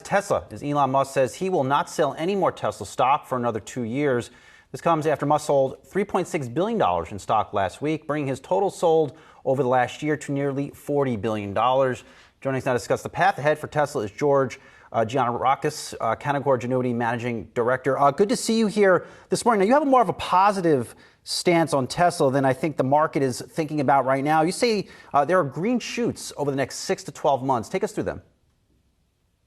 Tesla, as Elon Musk says he will not sell any more Tesla stock for another 2 years. This comes after Musk sold $3.6 billion in stock last week, bringing his total sold over the last year to nearly $40 billion. Joining us now to discuss the path ahead for Tesla is George Gianarikas, Canaccord Genuity Managing Director. Good to see you here this morning. Now, you have more of a positive stance on Tesla than I think the market is thinking about right now. You say there are green shoots over the next 6 to 12 months. Take us through them.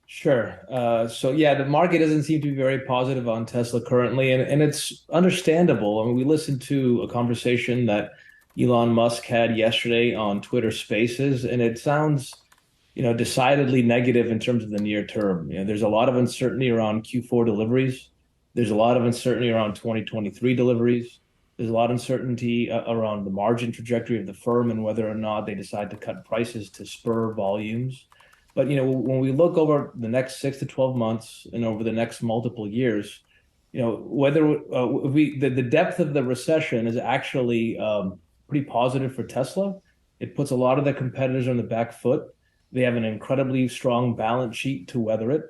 Sure. The market doesn't seem to be very positive on Tesla currently, and it's understandable. I mean, we listened to a conversation that Elon Musk had yesterday on Twitter Spaces, and it sounds, decidedly negative in terms of the near term. There's a lot of uncertainty around Q4 deliveries. There's a lot of uncertainty around 2023 deliveries. There's a lot of uncertainty around the margin trajectory of the firm and whether or not they decide to cut prices to spur volumes. But when we look over the next 6 to 12 months and over the next multiple years, whether the depth of the recession is actually pretty positive for Tesla. It puts a lot of the competitors on the back foot. They have an incredibly strong balance sheet to weather it.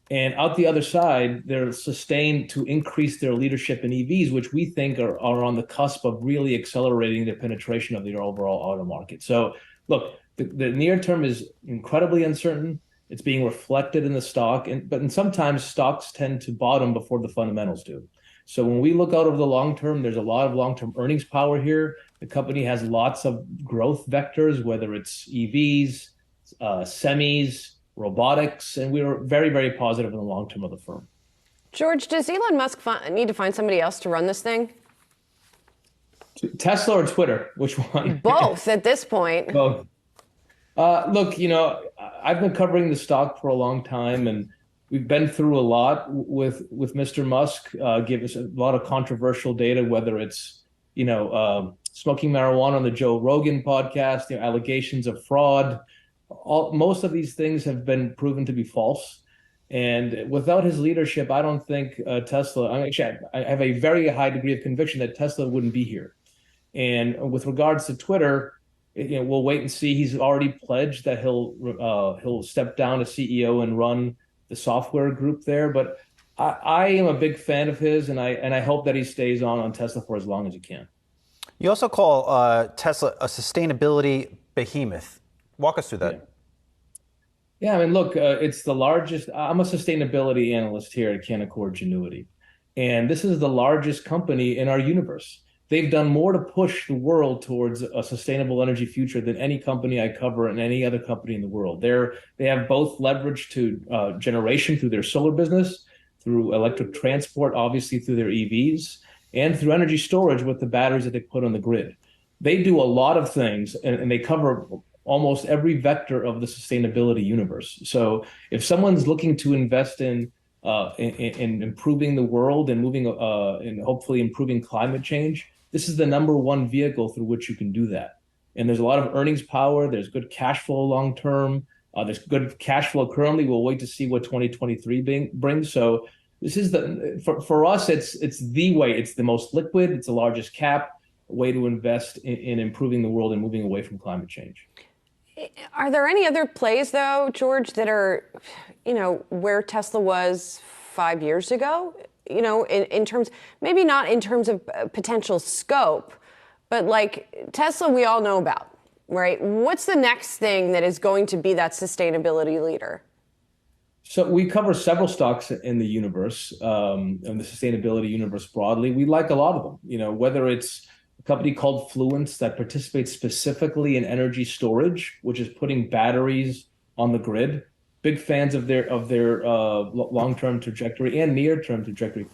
And out the other side, they're sustained to increase their leadership in EVs, which we think are on the cusp of really accelerating the penetration of the overall auto market. So look, the near term is incredibly uncertain. It's being reflected in the stock, but sometimes stocks tend to bottom before the fundamentals do. So when we look out over the long term, there's a lot of long-term earnings power here. The company has lots of growth vectors, whether it's EVs, semis, robotics, and we are very, very positive in the long term of the firm. George, does Elon Musk need to find somebody else to run this thing? Tesla or Twitter? Which one? Both at this point. Both. Look, I've been covering the stock for a long time, and we've been through a lot with Mr. Musk. Give us a lot of controversial data, whether it's smoking marijuana on the Joe Rogan podcast, allegations of fraud. Most of these things have been proven to be false. And without his leadership, I don't think Tesla, I have a very high degree of conviction that Tesla wouldn't be here. And with regards to Twitter, we'll wait and see. He's already pledged that he'll step down as CEO and run the software group there. But I am a big fan of his, and I hope that he stays on Tesla for as long as he can. You also call Tesla a sustainability behemoth. Walk us through that. Yeah, I mean, look, it's the largest. I'm a sustainability analyst here at Canaccord Genuity, and this is the largest company in our universe. They've done more to push the world towards a sustainable energy future than any company I cover and any other company in the world. They have both leverage to generation through their solar business, through electric transport, obviously through their EVs, and through energy storage with the batteries that they put on the grid. They do a lot of things, and they cover almost every vector of the sustainability universe. So if someone's looking to invest in improving the world and moving and hopefully improving climate change, this is the number one vehicle through which you can do that. And there's a lot of earnings power. There's good cash flow long term. There's good cash flow currently. We'll wait to see what 2023 brings. So this is for us, it's the way. It's the most liquid. It's the largest cap way to invest in improving the world and moving away from climate change. Are there any other plays, though, George, that are, where Tesla was 5 years ago? In terms, maybe not in terms of potential scope, but like Tesla, we all know about, right? What's the next thing that is going to be that sustainability leader? So we cover several stocks in the universe, in the sustainability universe broadly. We like a lot of them, whether it's a company called Fluence that participates specifically in energy storage, which is putting batteries on the grid. Big fans of their long-term trajectory and near-term trajectory.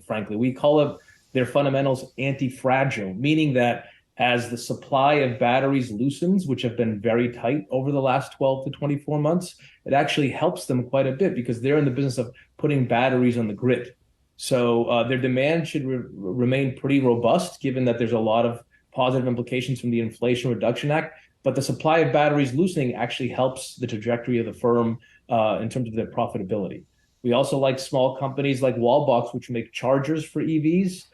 Frankly, we call their fundamentals anti-fragile, meaning that as the supply of batteries loosens, which have been very tight over the last 12 to 24 months, it actually helps them quite a bit because they're in the business of putting batteries on the grid. So their demand should remain pretty robust, given that there's a lot of positive implications from the Inflation Reduction Act. But the supply of batteries loosening actually helps the trajectory of the firm in terms of their profitability. We also like small companies like Wallbox, which make chargers for EVs,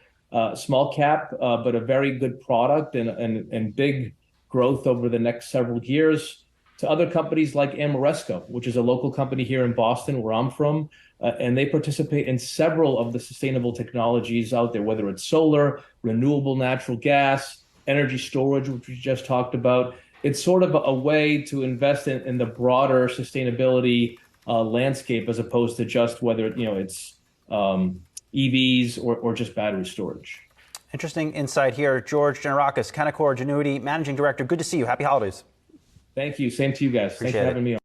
small cap, but a very good product and big growth over the next several years. to other companies like Ameresco, which is a local company here in Boston, where I'm from. And they participate in several of the sustainable technologies out there, whether it's solar, renewable natural gas, energy storage, which we just talked about. It's sort of a way to invest in the broader sustainability landscape, as opposed to just whether it's EVs or just battery storage. Interesting insight here. George Gianarikas, Canaccord Genuity Managing Director. Good to see you. Happy holidays. Thank you. Same to you guys. Thanks for having me on.